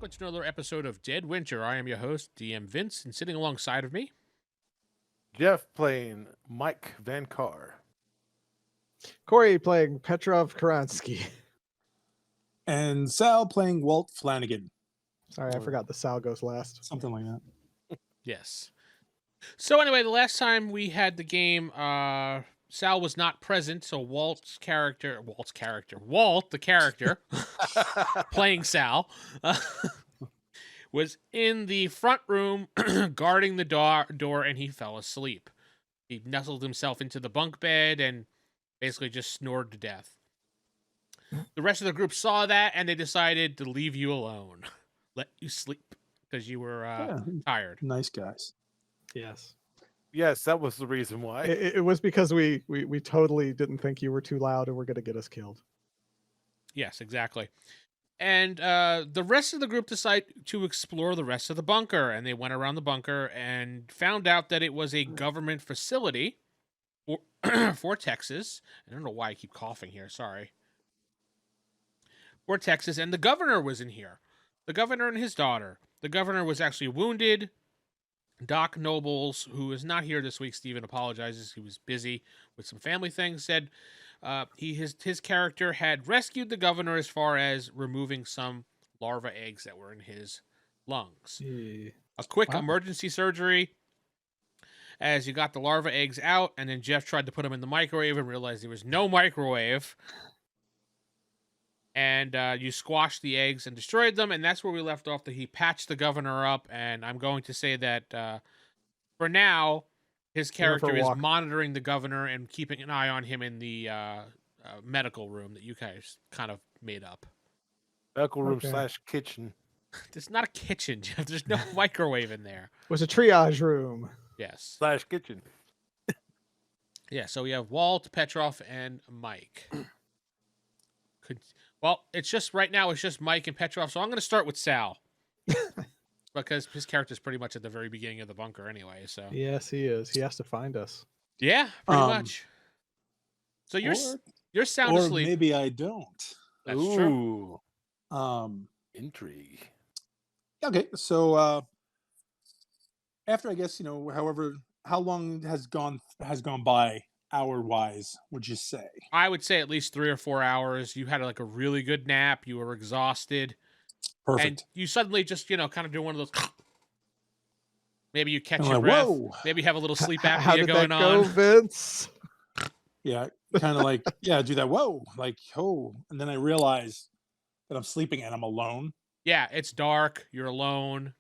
welcome to another episode of DeadWinter. I am your host, DM Vince, and sitting alongside of me, Jeff playing Mike Van Carr. Corey playing Petrov Karansky. And Sal playing Walt Flanagan. Sorry, I forgot the Sal goes last. Something like that. yes. So anyway, the last time we had the game, Sal was not present, so Walt, the character, playing Sal, was in the front room guarding the door, and he fell asleep. He nestled himself into the bunk bed and basically just snored to death. The rest of the group saw that, and they decided to leave you alone. Let you sleep, because you were tired. Nice guys. Yes. Yes, that was the reason why. It was because we totally didn't think you were too loud and were going to get us killed. Yes, exactly. And the rest of the group decided to explore the rest of the bunker, and they went around the bunker and found out that it was a government facility for Texas. I don't know why I keep coughing here. Sorry. For Texas, and the governor was in here. The governor and his daughter. The governor was actually wounded. Doc Nobles, who is not here this week, Steven apologizes. He was busy with some family things. Said his character had rescued the governor as far as removing some larva eggs that were in his lungs. Yeah. A quick emergency surgery as you got the larva eggs out, and then Jeff tried to put them in the microwave and realized there was no microwave. And you squashed the eggs and destroyed them, and that's where we left off. That he patched the governor up, and I'm going to say that for now, his character is monitoring the governor and keeping an eye on him in the medical room that you guys kind of made up. Medical room / kitchen. There's not a kitchen, Jeff. There's no microwave in there. It was a triage room. Yes. / kitchen. Yeah, so we have Walt, Petrov, and Mike. Well, it's just right now. It's just Mike and Petrov. So I'm going to start with Sal because his character's pretty much at the very beginning of the bunker anyway. So yes, he is. He has to find us. Yeah, pretty much. So you're sound asleep. Or maybe I don't. That's true. Intrigue. Okay, so after I guess how long has gone by hour-wise, would you say? I would say at least 3 or 4 hours. You had like a really good nap. You were exhausted. Perfect. And you suddenly just, kind of do one of those. Maybe you catch your like, breath. whoa. Maybe you have a little sleep How apnea did going that go, on. Vince? Yeah, kind of like, do that. Whoa, like, oh. And then I realize that I'm sleeping and I'm alone. Yeah, it's dark. You're alone.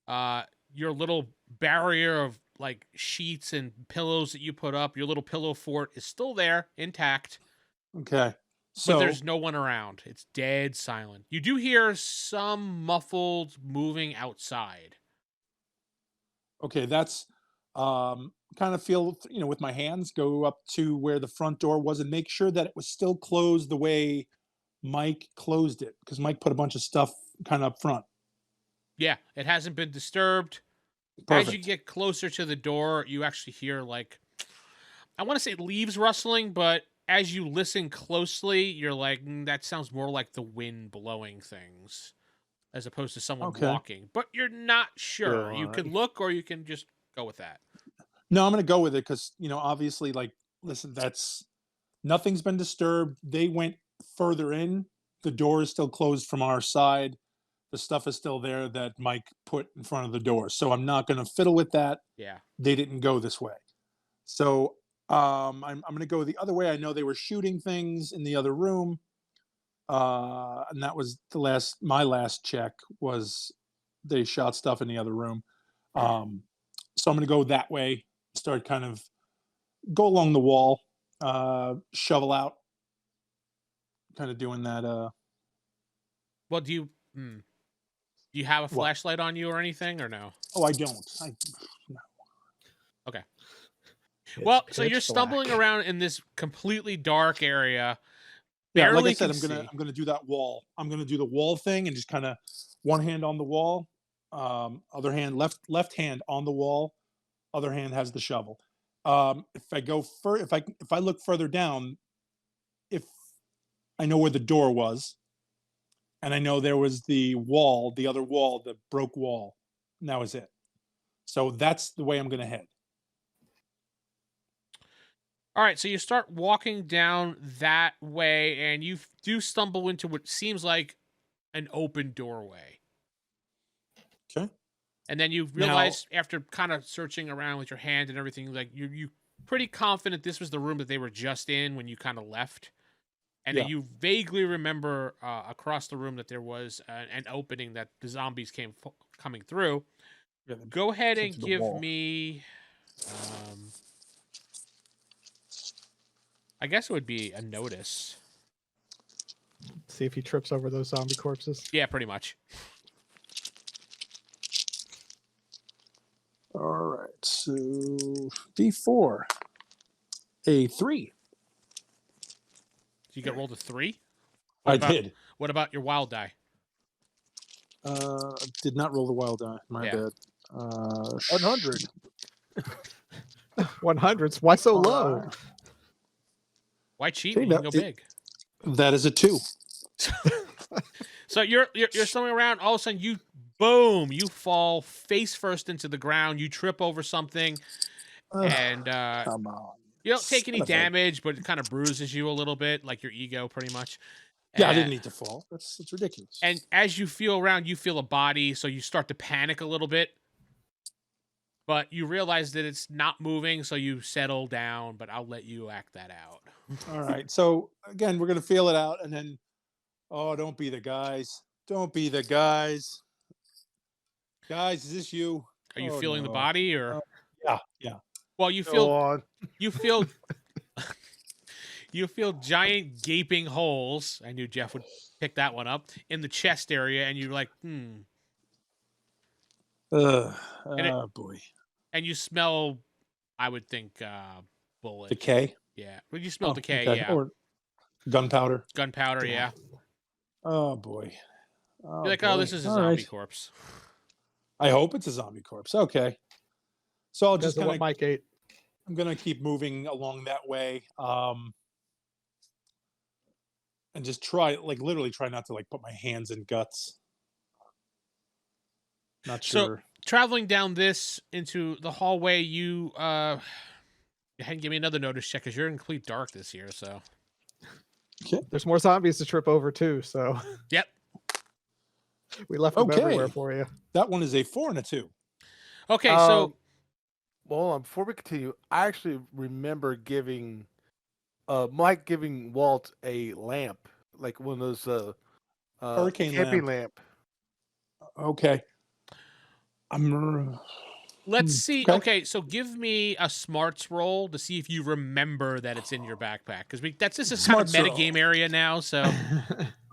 Your little barrier of like sheets and pillows that you put up, your little pillow fort is still there, intact. Okay. So but there's no one around. It's dead silent. You do hear some muffled moving outside. Okay, that's kind of feel, with my hands, go up to where the front door was and make sure that it was still closed the way Mike closed it, because Mike put a bunch of stuff kind of up front. Yeah, it hasn't been disturbed. Perfect. As you get closer to the door, you actually hear like, I want to say leaves rustling, but as you listen closely, you're like, that sounds more like the wind blowing things as opposed to someone walking. But you're not sure. You can look or you can just go with that. No, I'm going to go with it because, obviously, like, listen, nothing's been disturbed. They went further in. The door is still closed from our side. The stuff is still there that Mike put in front of the door. So I'm not going to fiddle with that. Yeah. They didn't go this way. So I'm going to go the other way. I know they were shooting things in the other room. And that was my last check was they shot stuff in the other room. So I'm going to go that way, start kind of go along the wall, shovel out, kind of doing that. Well, do you have a flashlight on you or anything, or no? Oh, I don't. No. Okay. Well, so you're stumbling around in this completely dark area. Yeah, like I said, I'm gonna do that wall. I'm gonna do the wall thing and just kind of one hand on the wall, other hand left hand on the wall, other hand has the shovel. If I look further down, if I know where the door was, And I know there was the wall, the other wall, the broke wall. And that was it. So that's the way I'm going to head. All right, so you start walking down that way, and you do stumble into what seems like an open doorway. Okay. And then you realize, after kind of searching around with your hand and everything, like you pretty confident this was the room that they were just in when you kind of left. And then you vaguely remember across the room that there was an opening that the zombies coming through. Yeah, Go ahead and to the give wall. me... I guess it would be a notice. See if he trips over those zombie corpses. Yeah, pretty much. All right. So D4. A 3. You got rolled a 3? I did. What about your wild die? Did not roll the wild die. My Yeah. bad. 100. 100s. Why so low? Alright. Why cheat See, when you can that- go big? That is a 2. So you're swimming around. All of a sudden, you fall face first into the ground. You trip over something, and Come on. you don't take any Son of a- damage, but it kind of bruises you a little bit, like your ego, pretty much. Yeah, I And- didn't need to fall. That's ridiculous. And as you feel around, you feel a body, so you start to panic a little bit. But you realize that it's not moving, so you settle down. But I'll let you act that out. All right. So again, we're gonna feel it out, and then, don't be the guys. Don't be the guys. Guys, is this you? Are you Oh, feeling the no. body, or Yeah. well, you Go feel on. you feel you feel giant gaping holes. I knew Jeff would pick that one up in the chest area, and you're like, Oh it- boy. and you smell. I would think bullet. Decay. Yeah, well, you smell Oh, decay. okay. Yeah, Or gunpowder. gunpowder. Yeah, Oh boy. you're like, oh, this is a All zombie right. corpse. I hope it's a zombie corpse. Okay. So I'll just Because of kind what of Mike ate. I'm gonna keep moving along that way. And just literally try not to put my hands in guts. Not So- sure. Traveling down this into the hallway, you go ahead and give me another notice check because you're in complete dark this year. So There's more zombies to trip over too, so yep. we left them everywhere Okay. for you. That one is a 4 and a 2. Okay, so Well, before we continue, I actually remember giving Mike giving Walt a lamp, like one of those Hurricane camping lamp. Okay. I'm let's see. okay. Okay, so give me a smarts roll to see if you remember that it's in your backpack because this is kind of Smarts roll. metagame area now. So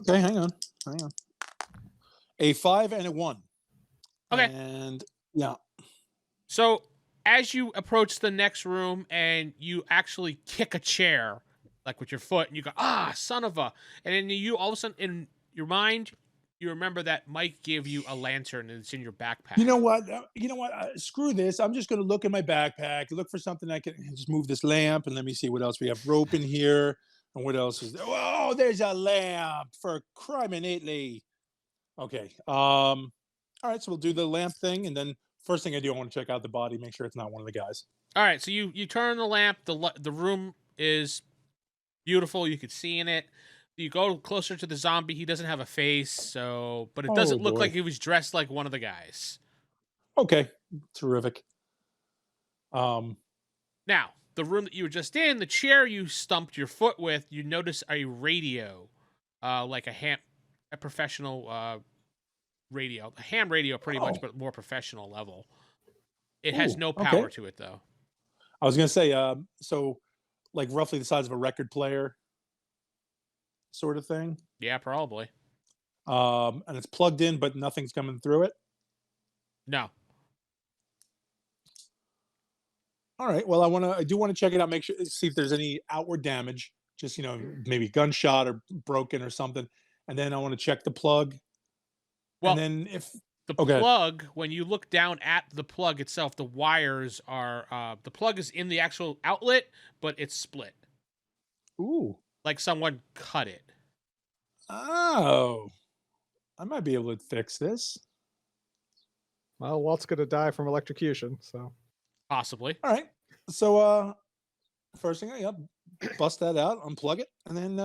Okay, hang on. A 5 and a 1. Okay. And yeah. So as you approach the next room and you actually kick a chair, like with your foot, and you go, son of a, and then you all of a sudden in your mind, you remember that Mike gave you a lantern and it's in your backpack. You know what? Screw this. I'm just going to look in my backpack, look for something I can just move this lamp, and let me see what else we have. Rope in here, and what else is there? Oh, there's a lamp for criminately. Okay. All right. So we'll do the lamp thing, and then first thing I do, I want to check out the body, make sure it's not one of the guys. All right, so you turn the lamp. The room is beautiful. You could see in it. You go closer to the zombie. He doesn't have a face, but it doesn't look boy. like he was dressed like one of the guys. Okay. Terrific. Now, the room that you were just in, the chair you stumped your foot with, you notice a radio, like a professional radio, a ham radio, pretty much, but more professional level. It has Ooh, no power okay. to it, though. I was going to say, so like roughly the size of a record player sort of thing. Yeah, probably. And it's plugged in, but nothing's coming through it. No. All right. Well, I do want to check it out, make sure, see if there's any outward damage, just, maybe gunshot or broken or something. And then I want to check the plug. Well, and then if the Okay. plug, when you look down at the plug itself, the wires are, the plug is in the actual outlet, but it's split. ooh, Like someone cut it. oh, I might be able to fix this. Well, Walt's gonna die from electrocution, so Possibly. All right. So first thing, yeah, bust that out, unplug it, and then you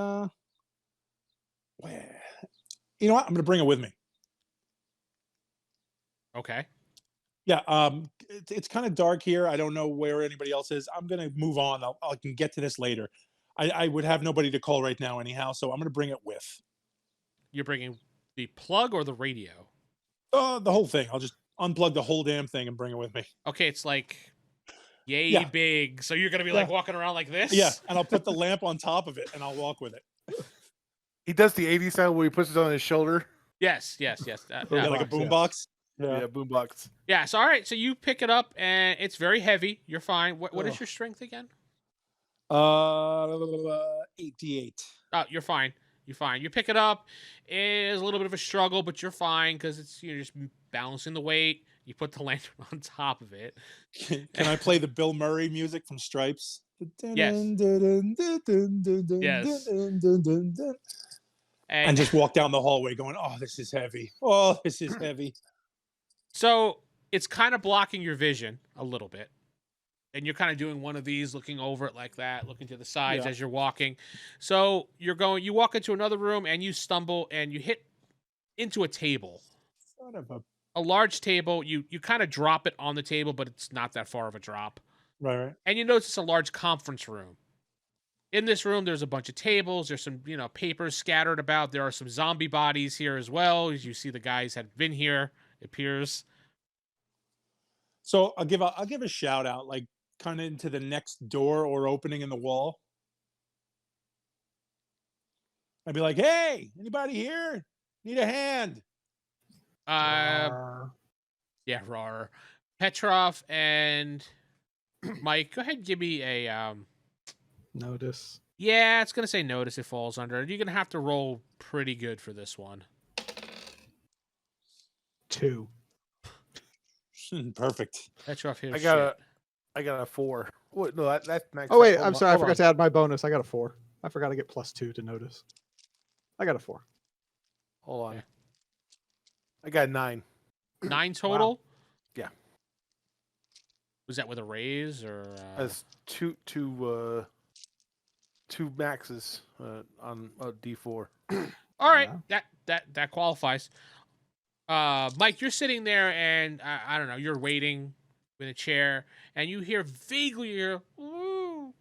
know what? I'm gonna bring it with me. Okay. Yeah. It's kind of dark here. I don't know where anybody else is. I'm gonna move on. I can get to this later. I would have nobody to call right now anyhow, so I'm gonna bring it with. You're bringing the plug or the radio? The whole thing. I'll just unplug the whole damn thing and bring it with me. Okay, it's like yay Yeah. big. So you're gonna be like Yeah. walking around like this? Yeah, and I'll put the lamp on top of it and I'll walk with it. He does the 80s sound where he puts it on his shoulder. Yes. Yeah, Yeah, like a box, yeah. boombox. Yeah, boombox. Yeah. So all right. So you pick it up and it's very heavy. You're fine. What is Ugh. your strength again? 88. You're fine. You're fine. You pick it up. It's a little bit of a struggle, but you're fine because you're just balancing the weight. You put the lantern on top of it. Can I play the Bill Murray music from Stripes? Yes. Yes. And just walk down the hallway going, oh, this is heavy. Oh, this is heavy. So it's kind of blocking your vision a little bit. And you're kind of doing one of these, looking over it like that, looking to the sides Yeah. as you're walking. So you walk into another room and you stumble and you hit into a table. Son of a... A large table. You kind of drop it on the table, but it's not that far of a drop. Right. And you notice it's a large conference room. In this room, there's a bunch of tables. There's some, papers scattered about. There are some zombie bodies here as well. As you see, the guys had been here, it appears. So I'll give a shout out, like kind of into the next door or opening in the wall. I'd be like, hey, anybody here? Need a hand? Yeah, Rar. Petrov and Mike, go ahead and give me a notice. Yeah, it's gonna say notice. It falls under. You're gonna have to roll pretty good for this one. 2. Perfect. Petrov here. I got a 4. Wait, no, that's max. Oh wait, Hold I'm on, sorry. I hold forgot on. to add my bonus. I got a 4. I forgot to get +2 to notice. I got a 4. Hold on. Okay. I got 9. 9 total. Yeah. Was that with a raise or? That's two maxes on a D4. All right, Yeah. that qualifies. Mike, you're sitting there and I don't know, you're waiting in a chair and you hear vaguely "Ooh."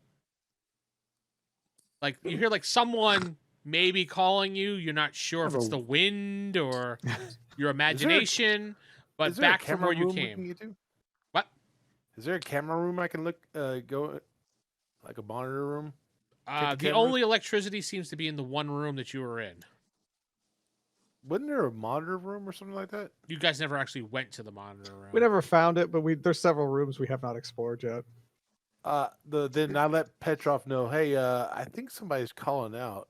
Like you hear like someone maybe calling you. You're not sure if it's the wind or your imagination, but Is there a back from camera where you room we came. can get to? What? Is there a camera room I can look go like a monitor room? Check the The camera? only electricity seems to be in the one room that you were in. Wasn't there a monitor room or something like that? You guys never actually went to the monitor room. We never found it, but there's several rooms we have not explored yet. Then I let Petrov know, hey, I think somebody's calling out.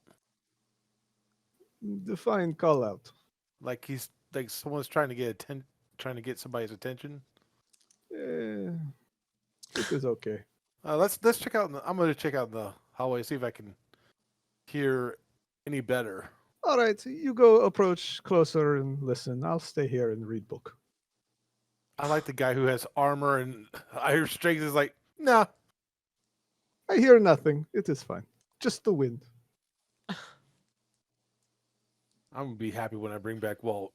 Define call out. Like someone's trying to get somebody's attention. It is okay. Let's check out. I'm going to check out the hallway, see if I can hear any better. All right, you go approach closer and listen. I'll stay here and read book. I like the guy who has armor and iron strength. Is like, nah. I hear nothing. It is fine. Just the wind. I'm gonna be happy when I bring back Walt.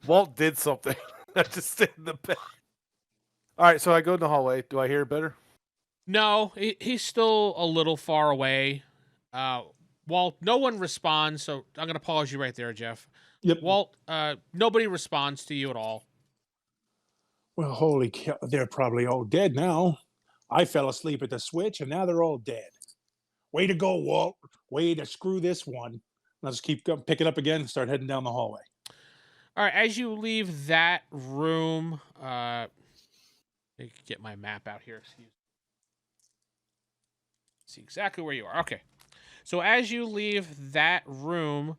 Walt did something. I just stayed in the bed. All right, so I go in the hallway. Do I hear it better? No, he's still a little far away. Walt, no one responds, so I'm going to pause you right there, Jeff. Yep. Walt, nobody responds to you at all. Well, holy cow, they're probably all dead now. I fell asleep at the switch, and now they're all dead. Way to go, Walt. Way to screw this one. I'll just keep pick it up again and start heading down the hallway. All right, as you leave that room, let me get my map out here. See exactly where you are. Okay. So as you leave that room,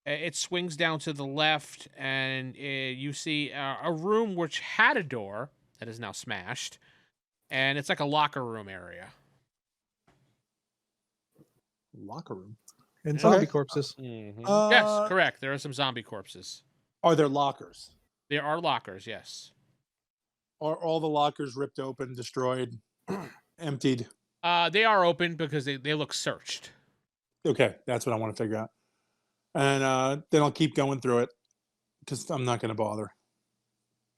it swings down to the left, and you see a room which had a door that is now smashed, and it's like a locker room area. Locker room. And Yeah. zombie Okay. corpses. Yes, Uh, correct. There are some zombie corpses. Are there lockers? There are lockers. Yes. Are all the lockers ripped open, destroyed, emptied? They are open because they look searched. Okay, that's what I want to figure out. And then I'll keep going through it because I'm not going to bother.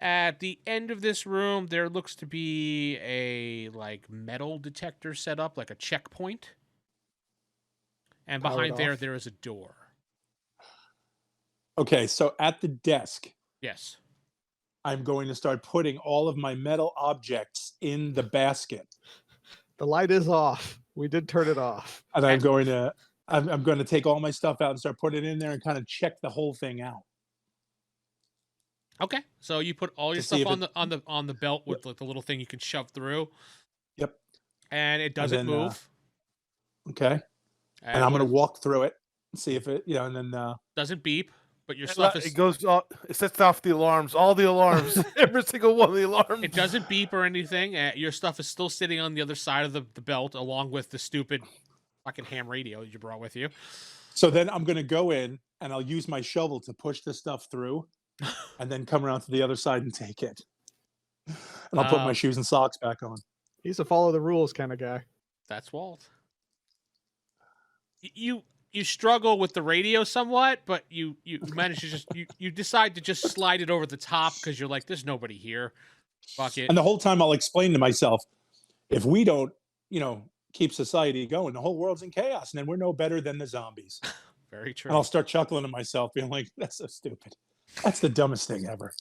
At the end of this room, there looks to be a like metal detector set up, like a checkpoint. And Powered behind there, off. there is a door. Okay, so at the desk, Yes. I'm going to start putting all of my metal objects in the basket, The light is off. We did turn it off. and I'm going to take all my stuff out and start putting it in there and kind of check the whole thing out. Okay. So you put all your To see stuff if on the belt with like the little thing you can shove through, Yep. and it doesn't then, move. Okay, and I'm what going to it- walk through it and see if it, and then doesn't beep, but your stuff is. It goes off. It sets off the alarms. All the alarms. Every single one of the alarms. It doesn't beep or anything. Your stuff is still sitting on the other side of the belt, along with the stupid fucking ham radio you brought with you. so then I'm going to go in and I'll use my shovel to push the stuff through, and then come around to the other side and take it. And I'll put my shoes and socks back on. He's a follow the rules kind of guy. That's Walt. You struggle with the radio somewhat, but you manage to just you decide to just slide it over the top because you're like, there's nobody here. Fuck it. And the whole time I'll explain to myself, if we don't, keep society going, the whole world's in chaos, and then we're no better than the zombies. Very true. And I'll start chuckling to myself, being like, that's so stupid. That's the dumbest thing ever.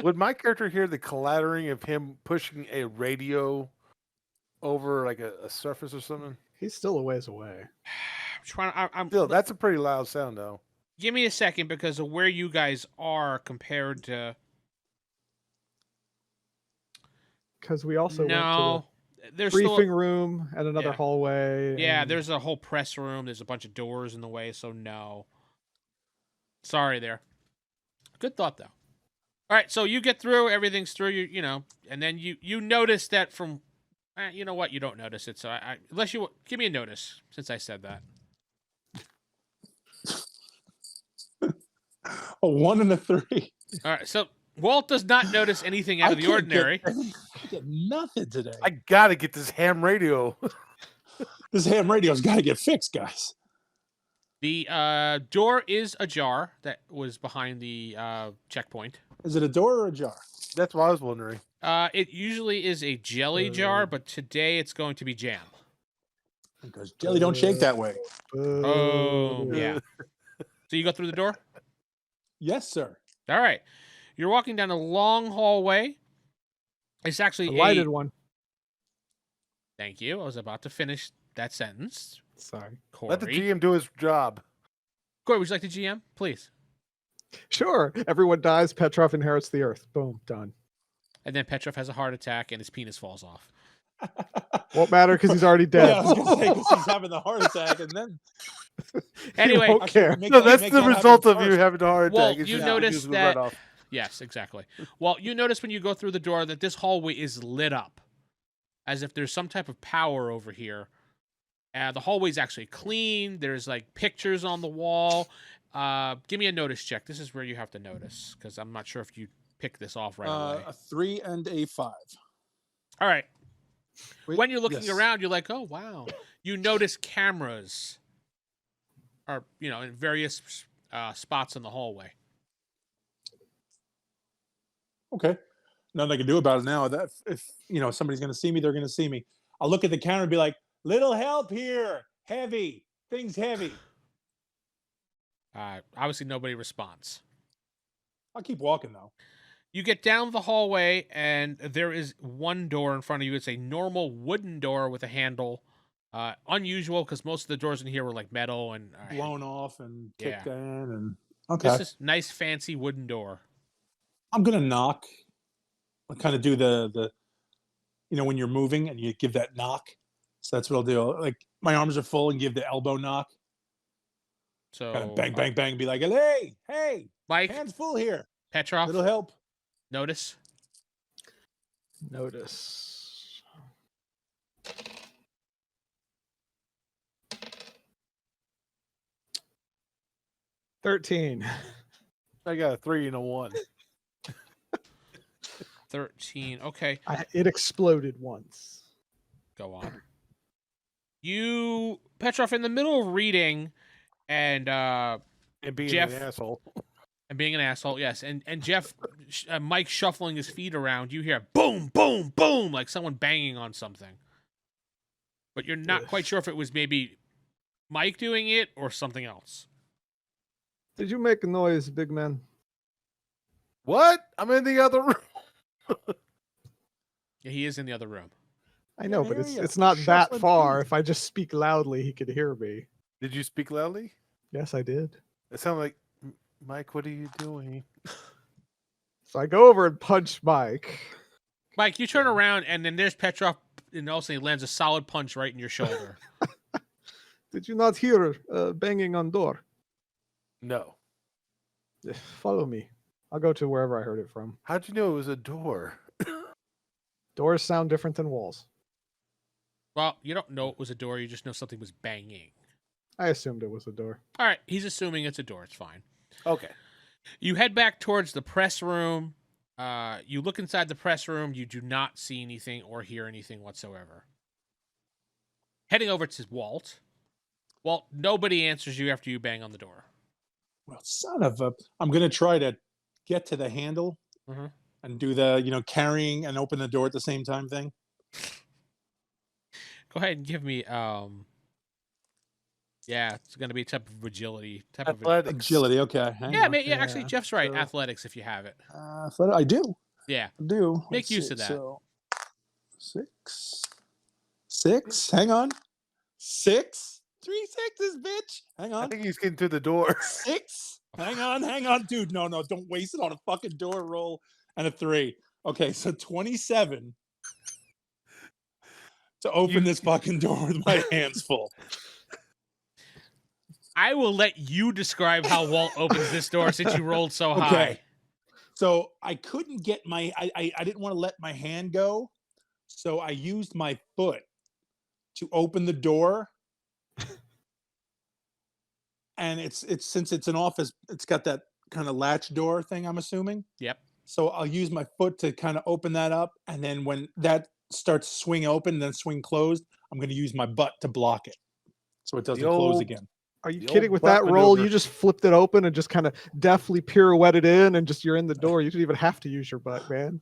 Would my character hear the clattering of him pushing a radio over like a surface or something? He's still a ways away. I'm Still, that's a pretty loud sound, though. Give me a second because of where you guys are compared to. Because we also went No, to there's the briefing still. room and another Yeah. hallway. Yeah, and there's a whole press room. There's a bunch of doors in the way, so no. Sorry there. Good thought though. All right, so you get through, everything's through, and then you notice that from, you know what, you don't notice it. So unless you give me a notice since I said that. A 1 and a 3. All right, so Walt does not notice anything out of the ordinary. I get nothing today. I gotta get this ham radio. This ham radio's got to get fixed, guys. The door is ajar that was behind the checkpoint. Is it a door or a jar? That's what I was wondering. It usually is a jelly jar, but today it's going to be jam. Because jelly don't shake that way. Oh, yeah. So you go through the door? Yes, sir. All right. You're walking down a long hallway. It's actually a lighted one. Thank you. I was about to finish that sentence. Sorry. Corey. Let the GM do his job. Corey, would you like the GM? Please. Sure. Everyone dies. Petrov inherits the earth. Boom. Done. And then Petrov has a heart attack and his penis falls off. Won't matter because he's already dead. Yeah, I was going to say, because he's having the heart attack, and then... Anyway. won't care. No, that's the result of you having a heart attack. Well, It's you just notice usually that- right off. Yes, exactly. Well, you notice when you go through the door that this hallway is lit up as if there's some type of power over here. The hallway's actually clean. There's like pictures on the wall. Give me a notice check. This is where you have to notice because I'm not sure if you pick this off right away. A 3 and a 5. All right. Wait, When you're looking yes. around, you're like, oh, wow. You notice cameras are, in various spots in the hallway. Okay. Nothing I can do about it now. That if somebody's going to see me, they're going to see me. I'll look at the camera and be like, "Little help here, heavy, things heavy." Obviously, nobody responds. I'll keep walking though. You get down the hallway, and there is one door in front of you. It's a normal wooden door with a handle. Unusual because most of the doors in here were like metal and Blown off and Yeah. kicked in, and okay. This is nice, fancy wooden door. I'm gonna knock. I kind of do the when you're moving and you give that knock. So that's what I'll do. Like my arms are full and give the elbow knock. So Kind of bang, bang, bang. Be like, hey, Mike, hands full here. Petrov, Little help. notice. Notice. 13. I got a 3 and a 1. 13. Okay, It exploded once. go on. You, Petrov, in the middle of reading and Being Jeff- an asshole. and being an asshole, yes, and Jeff, Mike shuffling his feet around, you hear boom, boom, boom, like someone banging on something. But you're not quite sure if it was maybe Mike doing it or something else. Did you make a noise, big man? What? I'm in the other room. Yeah, he is in the other room. I know, Yeah, but I hear it's ya. not that Shuffling far. feet. If I just speak loudly, he could hear me. Did you speak loudly? Yes, I did. It sounded like, Mike, what are you doing? So I go over and punch Mike. Mike, you turn around and then there's Petrov, and also he lands a solid punch right in your shoulder. Did you not hear banging on door? No. Follow me. I'll go to wherever I heard it from. How'd you know it was a door? Doors sound different than walls. Well, you don't know it was a door. You just know something was banging. I assumed it was a door. All right, he's assuming it's a door. It's fine. Okay. You head back towards the press room. You look inside the press room. You do not see anything or hear anything whatsoever. Heading over to Walt. Walt, nobody answers you after you bang on the door. Well, son of a! I'm gonna try to get to the handle Mhm. and do the carrying and open the door at the same time thing. Go ahead and give me yeah, it's gonna be a type of agility. Athletics. Agility. Okay. Hang Yeah, on. actually Yeah, Jeff's right. so- Athletics if you have it. I do. Yeah. I do. Make Let's use see. of that. So, 6. Hang on. 6. 3 6s, bitch. Hang I on. think he's getting to the door. 6. Hang on, dude. No, don't waste it on a fucking door roll and a 3. Okay, so 27 to open this fucking door with my hands full. I will let you describe how Walt opens this door since you rolled so high. Okay. So I couldn't get I didn't want to let my hand go, so I used my foot to open the door. And it's since it's an office, it's got that kind of latch door thing, I'm assuming. Yep. So I'll use my foot to kind of open that up, and then when that starts to swing open, then swing closed, I'm going to use my butt to block it, so it doesn't close old- again. Are you The kidding? old With that butt roll, maneuver. you just flipped it open and just kind of deftly pirouetted in, and just you're in the door. You didn't even have to use your butt, man.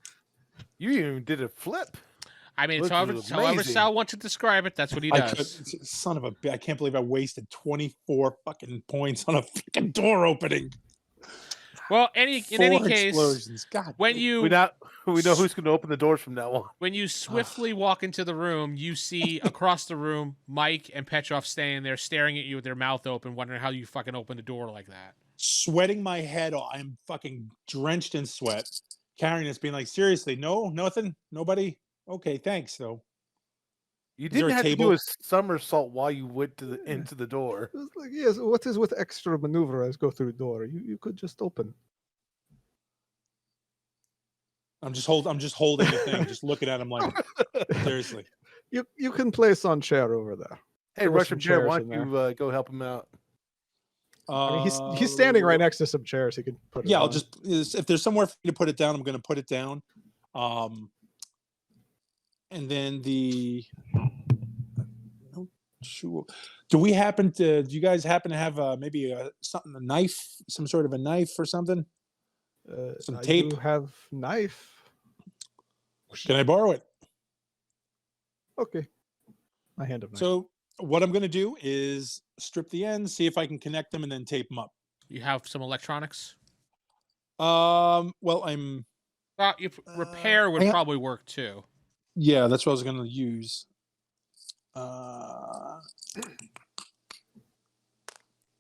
You even did a flip. I mean, it's Which however is however amazing. Sal wants to describe it, that's what he I could, does. son of a bitch! I can't believe I wasted 24 fucking points on a fucking door opening. Well, in any 4 case, explosions. God, when damn. you We know who's going to open the doors from now on. when you swiftly walk into the room, you see across the room Mike and Petrov standing there staring at you with their mouth open, wondering how you fucking opened a door like that. Sweating my head off. I'm fucking drenched in sweat. Carrying this, being like, seriously, no, nothing, nobody. Okay, thanks though. You Is there didn't a have to table? do a somersault while you went to into the door. It was like, yes, what is with extra maneuver as go through the door? You could just open. I'm just holding the thing, just looking at him like, seriously. You can place on chair over there. Hey, There were Russian some Bear, chairs why in don't you go help him out? I mean, he's standing right next to some chairs. He could put it Yeah, I'll on. just if there's somewhere for me to put it down, I'm going to put it down. And then the do you guys happen to have maybe a knife, some sort of a knife or something? Some I tape? do have knife. Can I borrow it? Okay. My hand of knife. So what I'm going to do is strip the ends, see if I can connect them, and then tape them up. You have some electronics. Well, I'm Repair would probably work too. yeah, that's what I was going to use.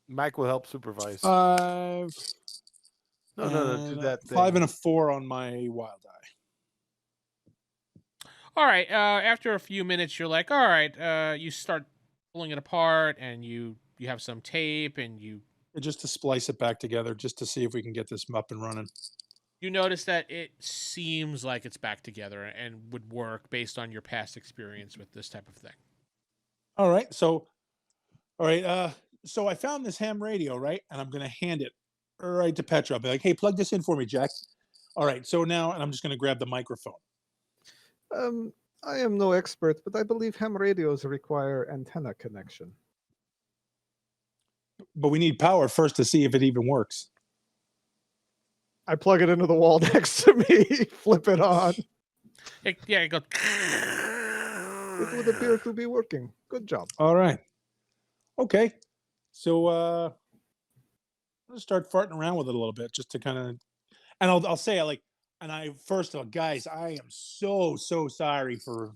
Mike will help supervise. 5. No, do that thing. 5 and a 4 on my wild die. All right. After a few minutes, you're like, all right. You start pulling it apart, and you have some tape, and Just to splice it back together, just to see if we can get this up and running. you notice that it seems like it's back together and would work based on your past experience with this type of thing. All right. So, all right. so I found this ham radio, right? And I'm gonna hand it right to Petra. I'll be like, hey, plug this in for me, Jack. All right. So now, and I'm just gonna grab the microphone. Um, I am no expert, but I believe ham radios require antenna connection. But we need power first to see if it even works. I plug it into the wall next to me, flip it on. It goes. It would appear to be working. Good job. All right. Okay. So let's start farting around with it a little bit just to kind of, and I'll say first of all, guys, I am so sorry for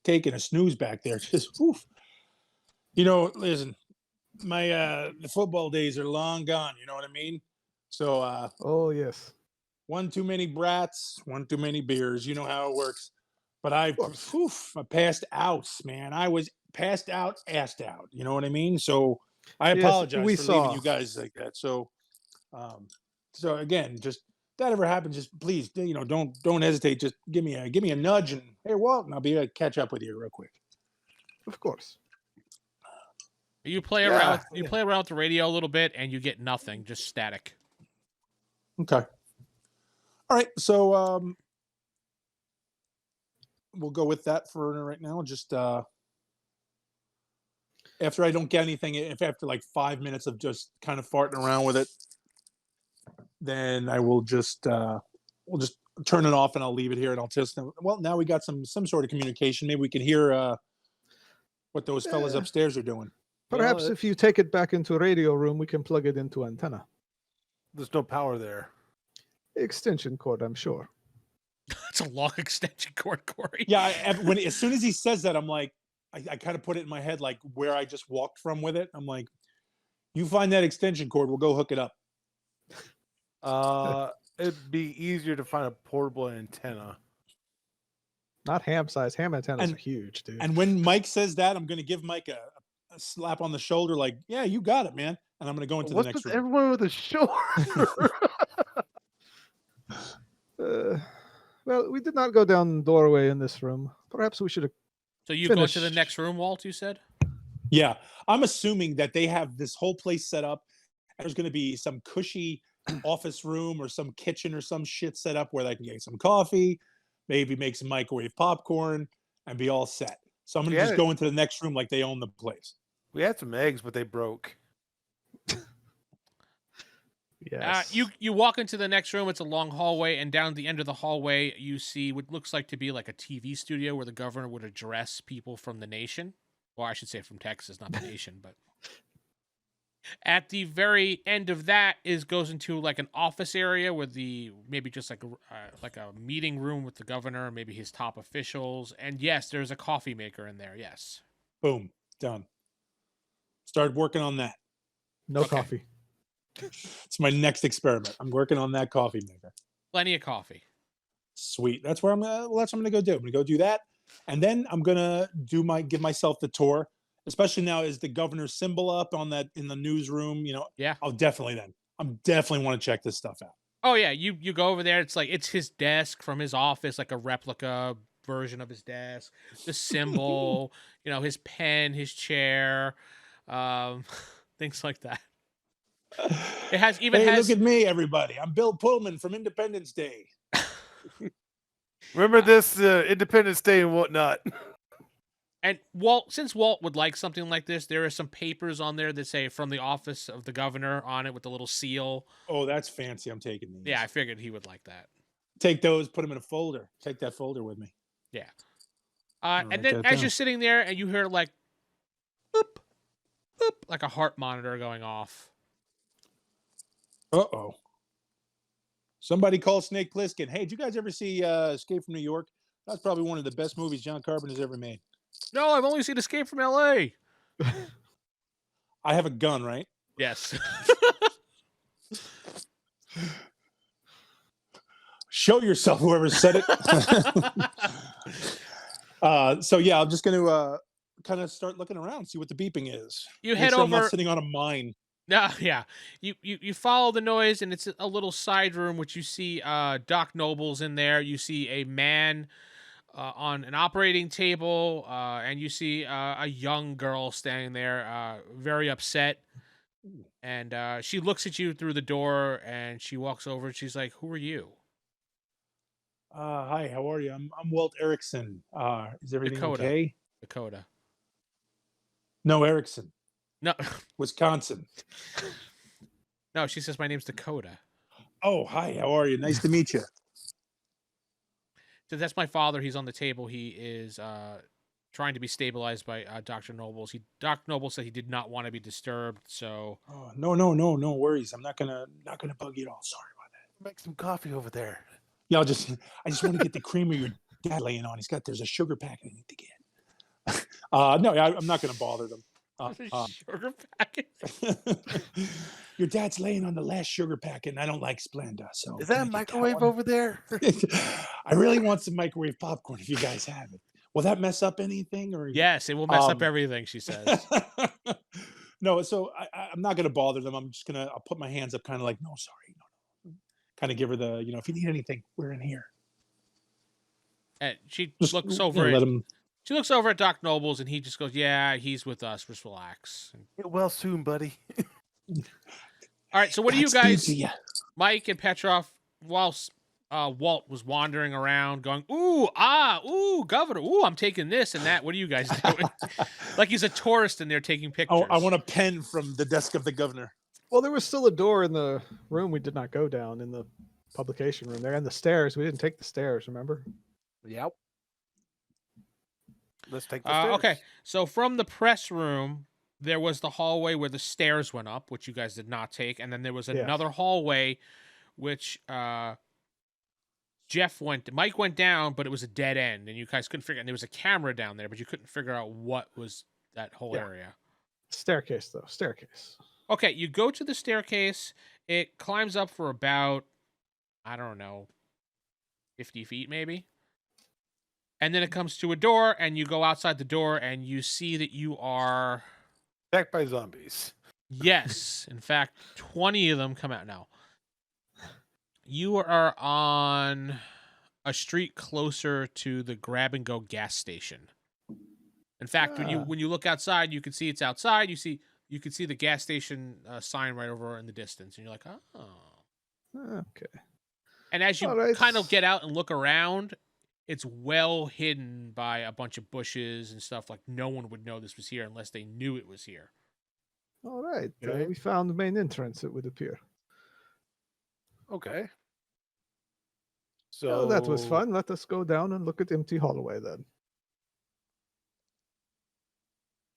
taking a snooze back there. Just listen, my the football days are long gone, you know what I mean? So Oh yes. one too many brats, one too many beers, you know how it works. But I passed out, man. I was passed out, assed out. You know what I mean? So I Yes, apologize we for saw. leaving you guys like that. So, so again, just that ever happens, just please, don't hesitate. Just give me a nudge and hey, Walt, and I'll be able to catch up with you real quick. Of course. You play around. You play around with the radio a little bit, and you get nothing, just static. Okay. All right. So we'll go with that for right now. Just after I don't get anything, if after like 5 minutes of just kind of farting around with it, then I will just we'll just turn it off and I'll leave it here and I'll just now we got some sort of communication. Maybe we can hear what those fellas upstairs are doing. Perhaps if you take it back into a radio room, we can plug it into antenna. There's no power there. Extension cord, I'm sure. That's a long extension cord, Corey. Yeah, as soon as he says that, I'm like, I kind of put it in my head like where I just walked from with it. I'm like, you find that extension cord, we'll go hook it up. It'd be easier to find a portable antenna. Not ham size. Ham antennas are huge, dude. And when Mike says that, I'm going to give Mike a slap on the shoulder, like, yeah, you got it, man. And I'm going to go into the next room. Everyone with a shoulder. Well, we did not go down the doorway in this room. Perhaps we should have. So you go to the next room, Walt, you said? Yeah. I'm assuming that they have this whole place set up. There's going to be some cushy office room or some kitchen or some shit set up where they can get some coffee, maybe make some microwave popcorn, and be all set. So I'm going to just go into the next room like they own the place. We had some eggs, but they broke. Yes. You walk into the next room. It's a long hallway, and down the end of the hallway, you see what looks like to be like a TV studio where the governor would address people from the nation. Well, I should say from Texas, not the nation, but at the very end of that goes into like an office area with maybe just like a meeting room with the governor, maybe his top officials, and yes, there's a coffee maker in there. Yes. Boom, done. Started working on that. No coffee. It's my next experiment. I'm working on that coffee maker. Plenty of coffee. Sweet. That's where that's what I'm gonna go do. I'm gonna go do that, and then I'm gonna give myself the tour. Especially now, is the governor's symbol up on that in the newsroom? Yeah. I'm definitely want to check this stuff out. Oh yeah, you go over there. It's his desk from his office, like a replica version of his desk. The symbol, his pen, his chair, things like that. It has look at me, everybody. I'm Bill Pullman from Independence Day. Remember this Independence Day and whatnot. And since Walt would like something like this, there are some papers on there that say from the office of the governor on it with the little seal. Oh, that's fancy. I'm taking these. Yeah, I figured he would like that. Take those, put them in a folder. Take that folder with me. Yeah. And then as you're sitting there and you hear like, boop, boop, like a heart monitor going off. Uh-oh. Somebody call Snake Plissken. Hey, did you guys ever see Escape from New York? That's probably one of the best movies John Carpenter's ever made. No, I've only seen Escape from L.A. I have a gun, right? Yes. Show yourself, whoever said it. So yeah, I'm just going to kind of start looking around, see what the beeping is. You head over. I'm not sitting on a mine. No, yeah. You follow the noise, and it's a little side room, which you see Doc Noble's in there. You see a man on an operating table, and you see a young girl standing there, very upset. And she looks at you through the door, and she walks over, and she's like, "Who are you?" Hi, how are you? I'm Walt Erickson. Is everything Dakota. okay? Dakota. No, Erickson, No, Wisconsin. no. She says, "My name's Dakota." Oh, hi, how are you? Nice to meet you. So that's my father. He's on the table. He is trying to be stabilized by Dr. Nobles. Dr. Nobles said he did not want to be disturbed, so Oh, no worries. I'm not gonna bug you at all. Sorry about that. Make some coffee over there. Yeah, I just want to get the creamer your dad laying on. There's a sugar packet I need to get. No, I'm not gonna bother them. sugar packet. Your dad's laying on the last sugar packet, and I don't like Splenda. So Is that a can I get microwave one? over there? I really want some microwave popcorn if you guys have it. Will that mess up anything? Or Yes, it will mess up everything, she says. No, so I'm not gonna bother them. I'll put my hands up, kind of like, no, sorry, no. Kind of give her the, if you need anything, we're in here. And she Just, looks over let at him. she looks over at Doc Nobles, and he just goes, "Yeah, he's with us. Just relax." Get well soon, buddy. All right, so what do you Godspeed guys, to ya. Mike and Petrov, whilst Walt was wandering around going, ooh, governor, ooh, I'm taking this and that. What are you guys doing? Like he's a tourist and they're taking pictures. Oh, I want a pen from the desk of the governor. Well, there was still a door in the room we did not go down in the publication room there, and the stairs. We didn't take the stairs, remember? Yep. Let's take the stairs. Okay, so from the press room, there was the hallway where the stairs went up, which you guys did not take, and then there was another hallway, which Mike went down, but it was a dead end, and you guys couldn't figure. And there was a camera down there, but you couldn't figure out what was that whole area. Staircase, though. Staircase. Okay, you go to the staircase. It climbs up for about, I don't know, 50 feet maybe. And then it comes to a door, and you go outside the door, and you see that you are... Attacked by zombies. Yes. In fact, 20 of them come out now. You are on a street closer to the grab-and-go gas station. In fact, when you look outside, you can see it's outside. You can see the gas station sign right over in the distance, and you're like, oh. Okay. And as you kind of get out and look around, it's well hidden by a bunch of bushes and stuff. Like no one would know this was here unless they knew it was here. All right. Okay. We found the main entrance, it would appear. Okay. So Well, that was fun. Let us go down and look at the empty hallway then.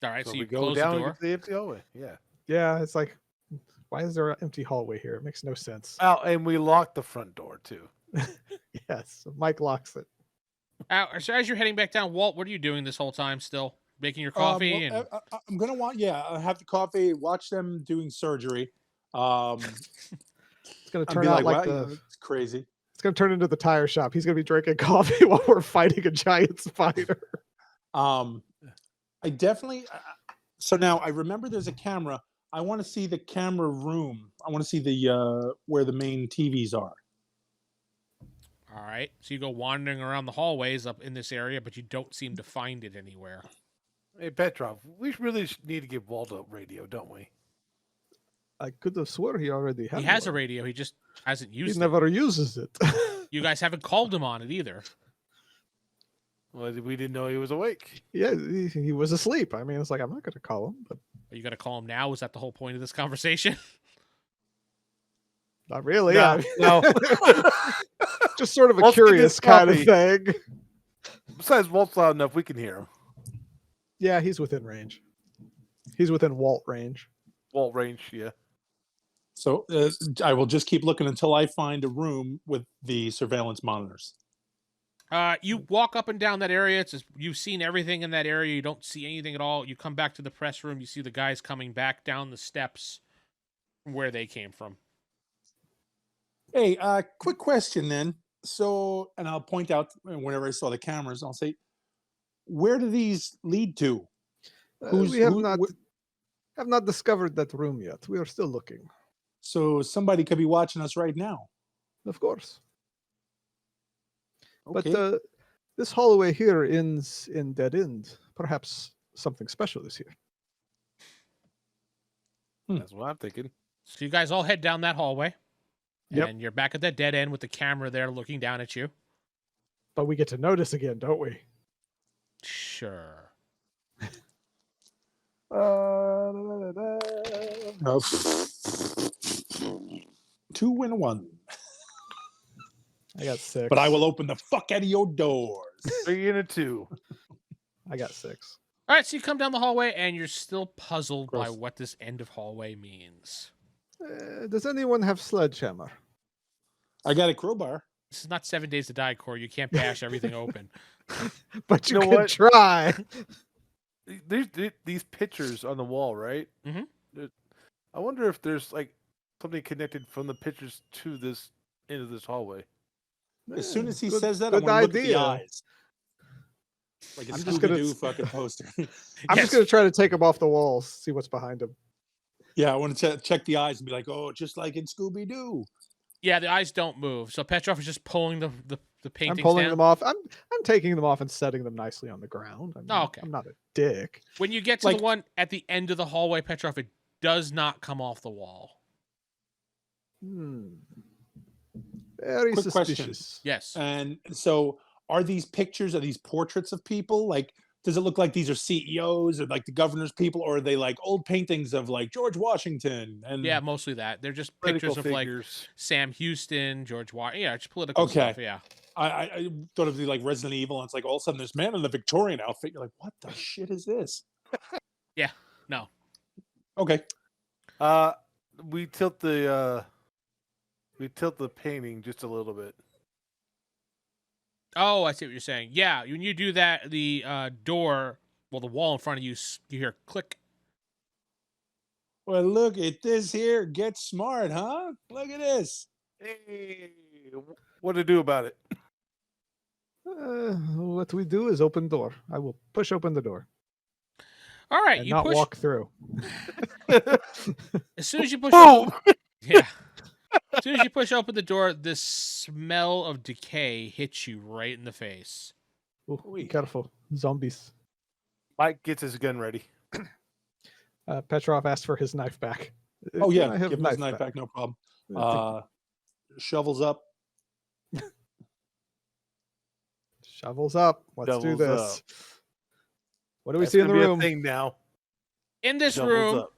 All right, so you go close down the and door. get to the empty hallway. Yeah. Yeah, it's like, why is there an empty hallway here? It makes no sense. Oh, and we locked the front door too. Yes, Mike locks it. So as you're heading back down, Walt, what are you doing this whole time still? Making your coffee? I'm going to I have the coffee, watch them doing surgery. It's going to turn be out like, like wow, the... it's crazy. It's going to turn into the tire shop. He's going to be drinking coffee while we're fighting a giant spider. I definitely. So now I remember there's a camera. I want to see the camera room. I want to see the where the main TVs are. All right. So you go wandering around the hallways up in this area, but you don't seem to find it anywhere. Hey Petrov, we really need to give Walt a radio, don't we? I could have swore he already had He has a one. radio. He just hasn't He used it. never uses it. You guys haven't called him on it either. Well, we didn't know he was awake. Yeah, he was asleep. I mean, it's like, I'm not going to call him, but Are you going to call him now? Was that the whole point of this conversation? not really. No, no. Just sort of a Walt's getting curious his kind of coffee. thing. Besides, Walt's loud enough, we can hear him. Yeah, he's within range. He's within Walt range. Walt range, yeah. So I will just keep looking until I find a room with the surveillance monitors. You walk up and down that area. It's just, you've seen everything in that area. You don't see anything at all. You come back to the press room. You see the guys coming back down the steps from where they came from. Hey, quick question then. So, and I'll point out whenever I saw the cameras, I'll say, where do these lead to? We have not discovered that room yet. We are still looking. So somebody could be watching us right now. Of course. Okay. But This hallway here ends in dead end. Perhaps something special is here. That's what I'm thinking. So you guys all head down that hallway. Yep. And you're back at that dead end with the camera there looking down at you. But we get to notice again, don't we? Sure. Uh, 2 and 1. I got 6. But I will open the fuck out of your doors. 3 and a 2. I got 6. All right, so you come down the hallway and you're still puzzled by Gross. what this end of hallway means. Does anyone have sledgehammer? I got a crowbar. This is not 7 Days to Die, Corey. You can't bash everything open. But you You know can what? try. These pictures on the wall, right? Mhm. I wonder if there's like something connected from the pictures to this into this hallway. As soon as he Good- says that, I good want to look at the idea. eyes. Like a I'm just gonna- Scooby-Doo fucking poster. I'm just going to try to take them off the walls, see what's behind them. Yeah, I want to check the eyes and be like, oh, just like in Scooby-Doo. Yeah, the eyes don't move. So Petrov is just pulling the I'm paintings pulling down. them off. I'm taking them off and setting them nicely on the ground. Okay. I'm not a dick. When you get to Like- the one at the end of the hallway, Petrov, it does not come off the wall. Very Quick question. suspicious. Yes. And so are these pictures, are these portraits of people? Like, does it look like these are CEOs or like the governor's people, or are they like old paintings of like George Washington? And Yeah, mostly that. They're just Political pictures of like figures. Sam Houston, George Washington. Yeah, just political Okay. stuff. Yeah. I thought it'd be like Resident Evil, and it's like all of a sudden this man in the Victorian outfit. You're like, what the shit is this? No. Okay. We tilt the painting just a little bit. Oh, I see what you're saying. Yeah, when you do that, the door, well, the wall in front of you, you hear click. Well, look at this here. Get smart, huh? Look at this. Hey, what to do about it? What we do is open door. I will push open the door All right, and you not push. walk through. As soon as you push. Boom! Yeah. As soon as you push open the door, this smell of decay hits you right in the face. Ooh, be careful, zombies. Mike gets his gun ready. Petrov asked for his knife back. Oh, Can yeah. I have Give him his knife back. No problem. Shovels up. Shovels up. Let's do Shovels this. up. What do we That's see in the gonna be a room? thing now. In this Shovels room up.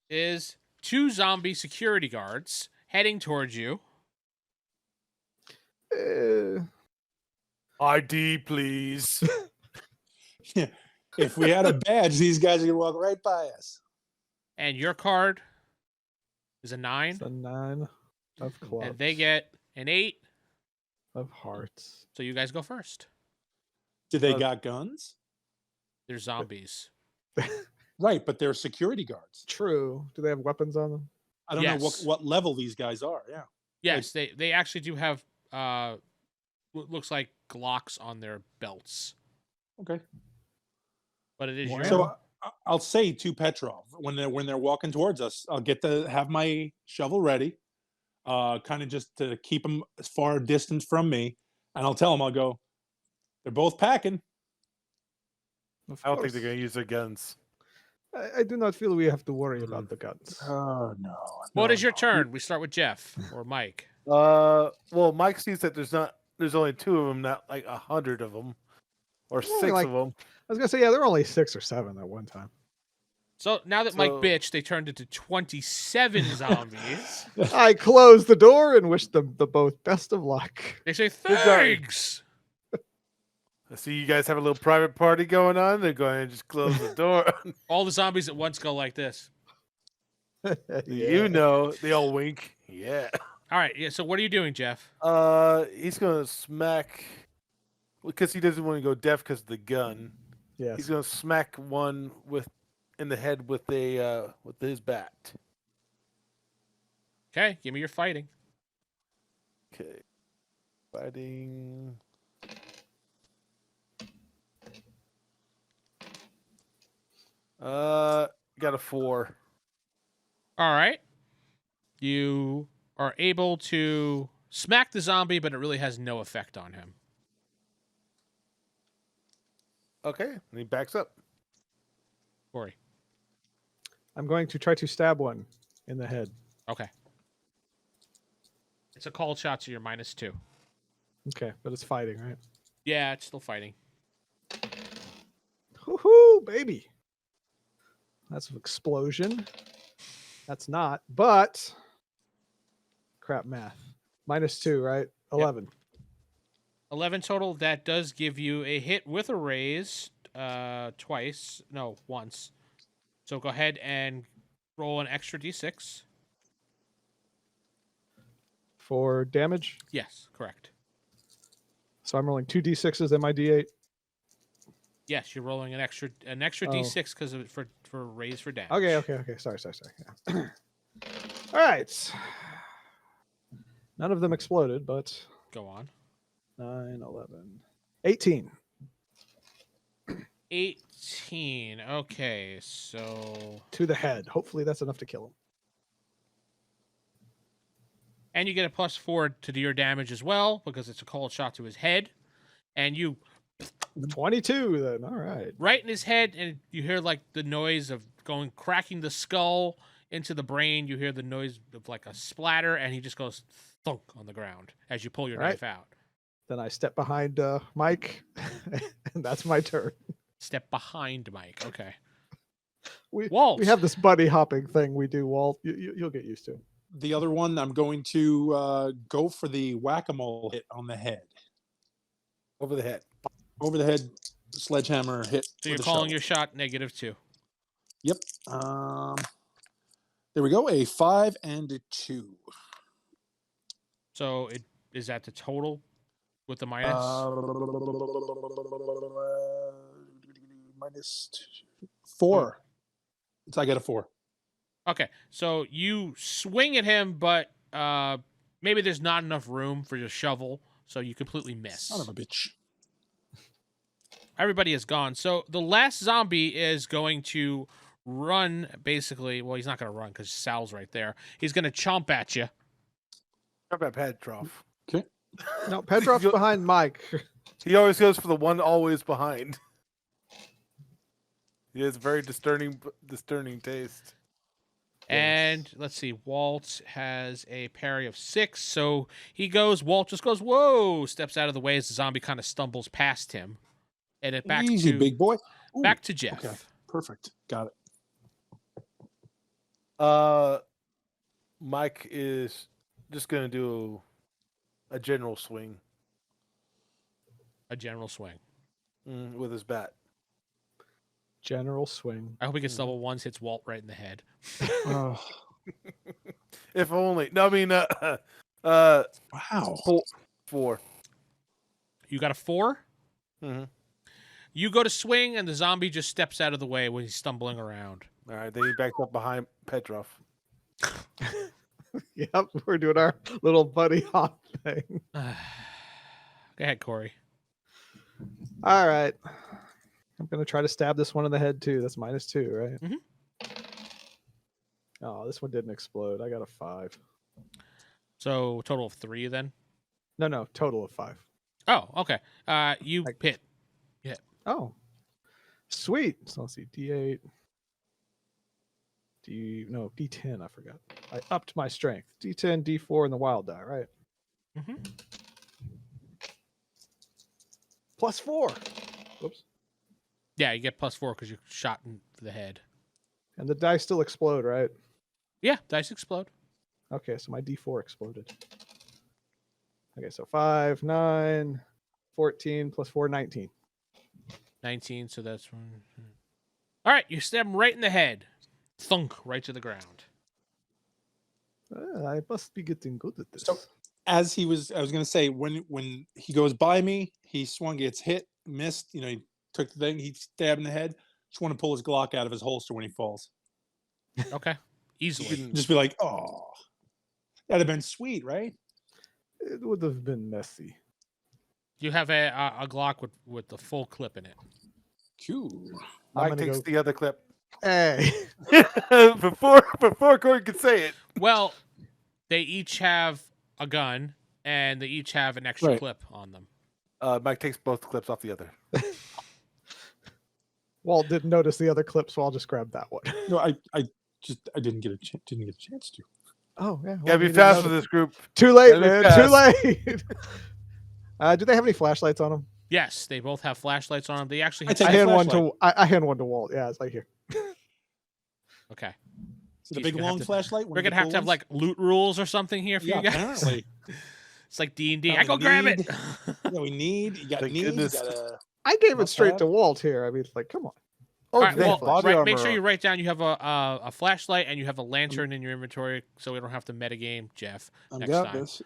is 2 zombie security guards heading towards you. ID, please. If we had a badge, these guys are going to walk right by us. And your card is a 9. It's a 9 of clubs. And they get an 8. of hearts. So you guys go first. Do they got guns? They're zombies. Right, but they're security guards. True. Do they have weapons on them? I don't know Yes. what level these guys are. Yeah. Yes, they actually do have what looks like Glocks on their belts. Okay. But it is your So I'll say to Petrov when they're walking towards us, I'll have my shovel ready, kind of just to keep them as far distance from me, and I'll tell them, I'll go, they're both packing. Of I don't think they're course. going to use their guns. I do not feel we have to worry about the guns. Oh no. What no, is your no. turn? We start with Jeff or Mike. Well, Mike sees that there's only 2 of them, not like 100 of them, or Only 6 like- of them. I was gonna say, yeah, there were only 6 or 7 at one time. So now that Mike So- bitched, they turned into 27 zombies. I closed the door and wished them the both best of luck. They say going. thanks. I see you guys have a little private party going on. They're going to just close the door. All the zombies at once go like this. You know, they all wink. Yeah. All right. Yeah. So what are you doing, Jeff? He's going to smack because he doesn't want to go deaf because of the gun. Yes. He's going to smack one in the head with his bat. Okay. Give me your fighting. Okay. Fighting. Got a 4. All right. You are able to smack the zombie, but it really has no effect on him. Okay, and he backs up. Corey. I'm going to try to stab one in the head. Okay. It's a called shot, so you're -2. Okay, but it's fighting, right? Yeah, it's still fighting. Woohoo, baby! That's an explosion. That's not, but crap math. -2, right? 11. 11 total. That does give you a hit with a raise twice. No, once. So go ahead and roll an extra d6. For damage. Yes, correct. So I'm rolling 2 d6s and my d8. Yes, you're rolling an extra Oh. d6 because of for raise for damage. Okay. Sorry. Yeah. All right. None of them exploded, but Go on. 9, 11, 18. 18. Okay, so To the head. Hopefully that's enough to kill him. and you get a +4 to your damage as well because it's a cold shot to his head, and you 22 then. All right. right in his head, and you hear like the noise of cracking the skull into the brain. You hear the noise of like a splatter, and he just goes thunk on the ground as you pull your Right. knife out. Then I step behind Mike, and that's my turn. Step behind Mike. Okay. We Walt. we have this buddy hopping thing we do, Walt. You'll get used to it. The other one, I'm going to go for the whack-a-mole hit on the head. Over the head. Over the head, sledgehammer hit. So you're with a calling shovel. your shot -2. Yep. There we go. A 5 and a 2. So it is that the total with the minus? -4. So I get a 4. Okay, so you swing at him, but maybe there's not enough room for your shovel, so you completely miss. Son of a bitch. Everybody is gone. So the last zombie is going to run, basically. Well, he's not going to run because Sal's right there. He's going to chomp at you. How about Petrov? No, Petrov's Go- behind Mike. He always goes for the one always behind. He has very discerning taste. And let's see, Walt has a parry of 6, so Walt just goes, whoa, steps out of the way as the zombie kind of stumbles past him. And it back Easy, to big boy. Ooh, back to Jeff. Okay, perfect. Got it. Mike is just gonna do a general swing A general swing. with his bat. General swing. I hope he gets double ones, hits Walt right in the head. Oh, If only. No, I mean, wow. 4. You got a 4? Mm-hmm. You go to swing, and the zombie just steps out of the way when he's stumbling around. All right, then he backs up behind Petrov. Yep, we're doing our little buddy hop thing. Go ahead, Corey. All right. I'm going to try to stab this one in the head, too. That's -2, right? Mhm. Oh, this one didn't explode. I got a 5. So total of 3 then? No, total of 5. Oh, okay. You Like- hit. Oh, sweet. So let's see. D8. D10. I forgot. I upped my strength. D10, D4, and the wild die, right? Mm-hmm. +4. Whoops. Yeah, you get +4 because you shot in the head. And the dice still explode, right? Yeah, dice explode. Okay, so my D4 exploded. Okay, so 5, 9, 14 plus 4, 19. 19, so that's one. All right, you stab him right in the head. Thunk, right to the ground. I must be getting good at this. So- I was going to say, when he goes by me, he swung, gets hit, missed. He took the thing, he stabbed in the head. Just want to pull his Glock out of his holster when he falls. Okay, easily. Just be like, oh, that'd have been sweet, right? It would have been messy. You have a Glock with the full clip in it. Cool. Mike gonna takes go- the other clip. Hey. before Corey could say it. Well, they each have a gun, and they each have an extra Right. clip on them. Mike takes both clips off the other. Walt didn't notice the other clip, so I'll just grab that one. No, I didn't get a chance to. Oh yeah. Gotta be you didn't fast with notice. this group. Too late, Gotta be man. Too fast. late. Do they have any flashlights on them? Yes, they both have flashlights on them. They actually I have. take I a hand one flashlight. to I hand one to Walt. Yeah, it's like here. Okay. Is it a Geez, big we're gonna long have to- flashlight? We're gonna have to have like loot rules or something here for yeah, you guys. apparently. It's like D&D. I Apparently go grab it. need- Yeah, we need. You got Thank needs. You goodness. got I gave it Must straight have. to Walt here. I mean, it's like, come on. Oh, All right, they have well, body armor. make sure you on. write down you have a flashlight and you have a lantern in your inventory, so we don't have to metagame Jeff I've next got time. this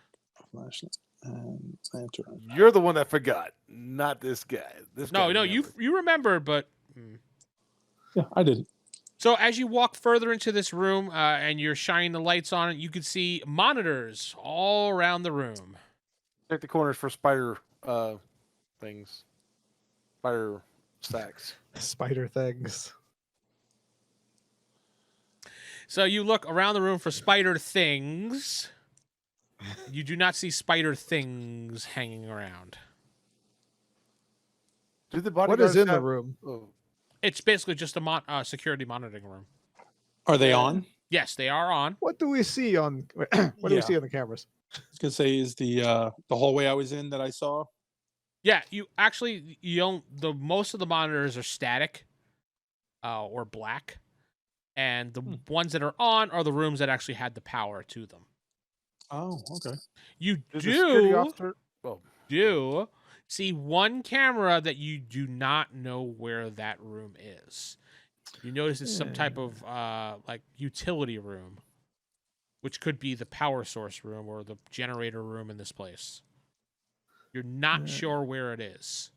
flashlight and lantern. You're the one that forgot, not this guy. This No, guy no, remembered. you remembered, but. Yeah, I didn't. So as you walk further into this room and you're shining the lights on it, you can see monitors all around the room. Check the corners for spider things. Spider stacks. Spider things. So you look around the room for spider things. You do not see spider things hanging around. Do the What bodyguards is in the have- room? Oh, It's basically just a security monitoring room. Are they on? Yes, they are on. What do we see on what do we Yeah. see on the cameras? I was gonna say is the hallway I was in that I saw. Yeah, you don't. The most of the monitors are static, or black, and the ones that are on are the rooms that actually had the power to them. Oh, okay. You is the security do officer? Oh, do see one camera that you do not know where that room is. You notice it's some type of like utility room, which could be the power source room or the generator room in this place. You're not sure where it is.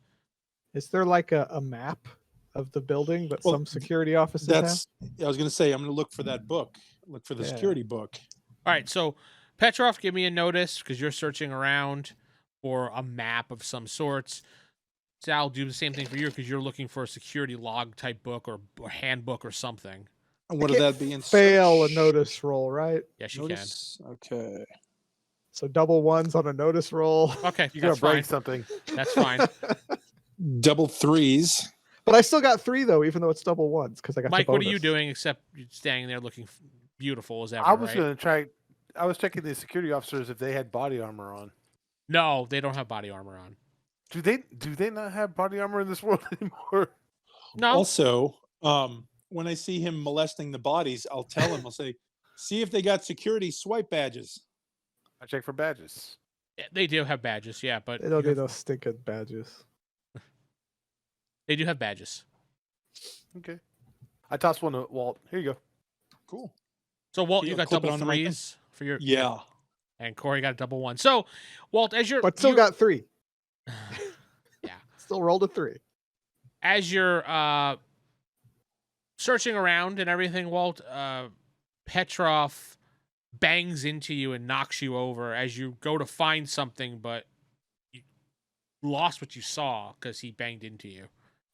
Is there like a map of the building that Well, some security offices have? That's. Yeah, I was gonna say I'm gonna look for that book. Look for the Yeah. security book. All right, so Petrov, give me a notice because you're searching around for a map of some sorts. Sal, do the same thing for you because you're looking for a security log type book or handbook or something. And what I would can't that be in Fail a search? notice roll, right? Yes, you Notice. Okay. So double ones on a notice roll. can. Okay, you're gonna that's fine. break something. That's fine. Double threes. But I still got 3 though, even though it's double ones because I got. Mike, the what are you bonus. doing except you're standing there looking beautiful as ever? I was right? gonna try. I was checking the security officers if they had body armor on. No, they don't have body armor on. Do they not have body armor in this world anymore? No. Also, when I see him molesting the bodies, I'll tell him. I'll say, "See if they got security swipe badges." I check for badges. Yeah, they do have badges, yeah, but They don't you're- need those stinking badges. they do have badges. Okay. I tossed one to Walt. Here you go. Cool. So Walt, Yeah, you got clip it double onto my thing. threes for your Yeah. and Corey got a double one. So Walt, as you're But still got 3. Yeah. Still rolled a 3. as you're searching around and everything, Walt, Petrov bangs into you and knocks you over as you go to find something, but you lost what you saw because he banged into you.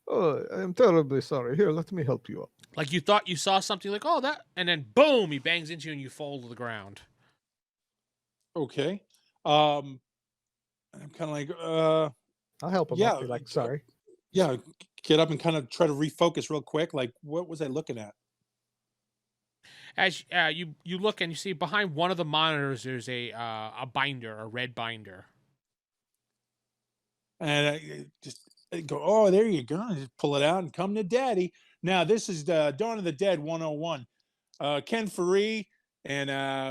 Oh, I'm terribly sorry. Here, let me help you up. Like you thought you saw something, like, oh, that, and then boom, he bangs into you and you fall to the ground. Okay. I'm kind of like, I'll help him Yeah, up. Be like, sorry. yeah, get up and kind of try to refocus real quick. Like, what was I looking at? As you look and you see behind one of the monitors, there's a binder, a red binder. And I go, oh, there you go. I just pull it out and come to daddy. Now, this is the Dawn of the Dead 101. Ken Faree and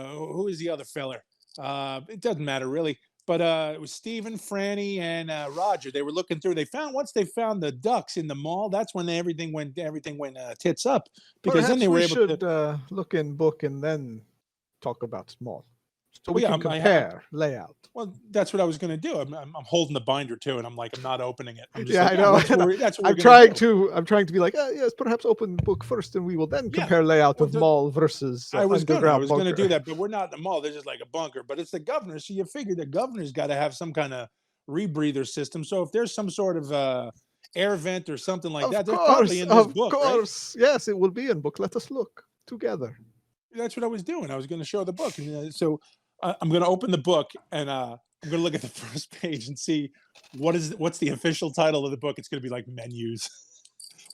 who is the other feller? It doesn't matter really. But it was Stephen, Franny, and Roger. They were looking through. Once they found the ducks in the mall, that's when everything went tits up. Because then Perhaps they were we able should to. look in book and then talk about small, so Well, we yeah, can I have- compare layout. Well, that's what I was going to do. I'm holding the binder too, and I'm like, I'm not opening it. I'm just Yeah, like, I know. That's what I'm we're trying gonna do. to be like, yes, perhaps open book first, and we will then Yeah. compare layout Well, of mall versus I was going underground to bunker. do that, but we're not in the mall. They're just like a bunker. But it's the governor, so you figure the governor's got to have some kind of rebreather system. So if there's some sort of air vent or something like that, there's probably in this book, of right? course, yes, it will be in book. Let us look together. That's what I was doing. I was going to show the book, and so I'm going to open the book and I'm going to look at the first page and see what's the official title of the book. It's going to be like menus.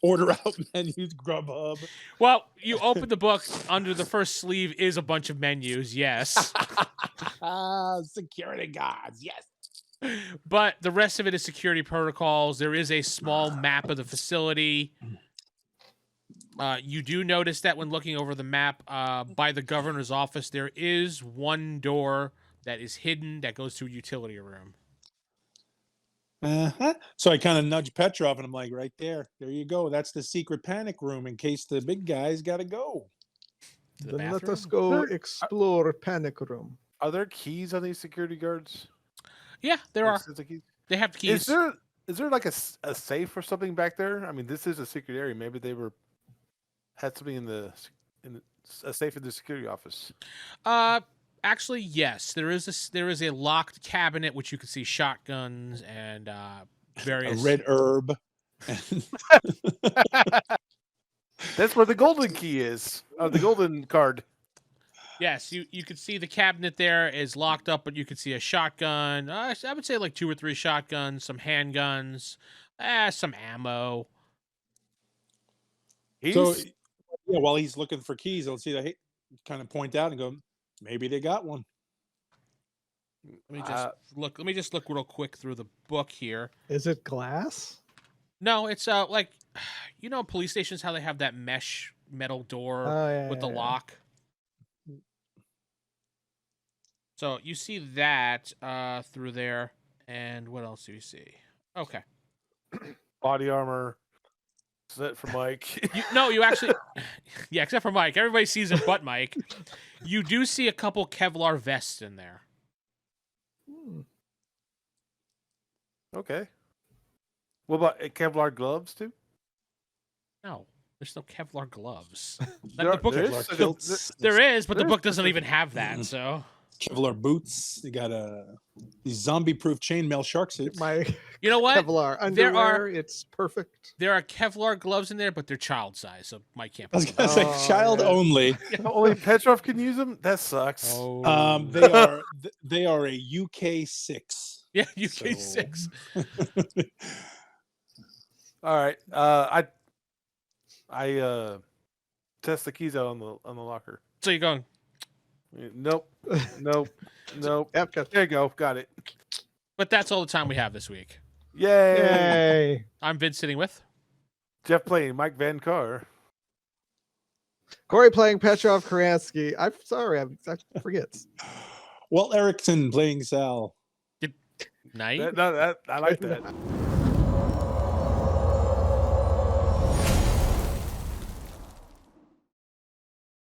Order out menus, Grubhub. Well, you open the book. Under the first sleeve is a bunch of menus. Yes. Security guards, yes. But the rest of it is security protocols. There is a small map of the facility. You do notice that when looking over the map by the governor's office, there is one door that is hidden that goes to a utility room. So I kind of nudge Petrov and I'm like, right there you go. That's the secret panic room in case the big guys got to go. To the Then let us bathroom? go explore panic room. Are there keys on these security guards? Yeah, there Like are. sets of keys? They have keys. Is there like a safe or something back there? I mean, this is a secret area. Maybe they had something in a safe in the security office. Actually, yes. There is a locked cabinet which you can see shotguns and various A red herb. That's where the golden key is. The golden card. Yes, you can see the cabinet there is locked up, but you can see a shotgun. I would say like 2 or 3 shotguns, some handguns, some ammo. So, yeah, while he's looking for keys, I'll see that kind of point out and go, maybe they got one. Let me just look real quick through the book here. Is it glass? No, it's like police stations how they have that mesh metal door with the lock. So you see that through there, and what else do you see? Okay, Body armor. Set for Mike. You actually, yeah, except for Mike. Everybody sees it but Mike. You do see a couple Kevlar vests in there. Okay. What about Kevlar gloves too? No, there's no Kevlar gloves. There Kevlar kilts. There is, but the book doesn't even have that. So Kevlar boots. They got these zombie-proof chainmail shark suits. You know what? Kevlar underwear. It's perfect. There are Kevlar gloves in there, but they're child size, so Mike can't. I was gonna say child only. Only Petrov can use them. That sucks. Oh. They are a UK 6. Yeah, UK 6. All right. I test the keys out on the locker. So you're going. Nope. Yep. There you go. Got it. But that's all the time we have this week. Yay! I'm Vince sitting with Jeff playing Mike Van Carr. Corey playing Petrov Karansky. I'm sorry, I forget. Walt Erickson playing Sal. Night. I like that.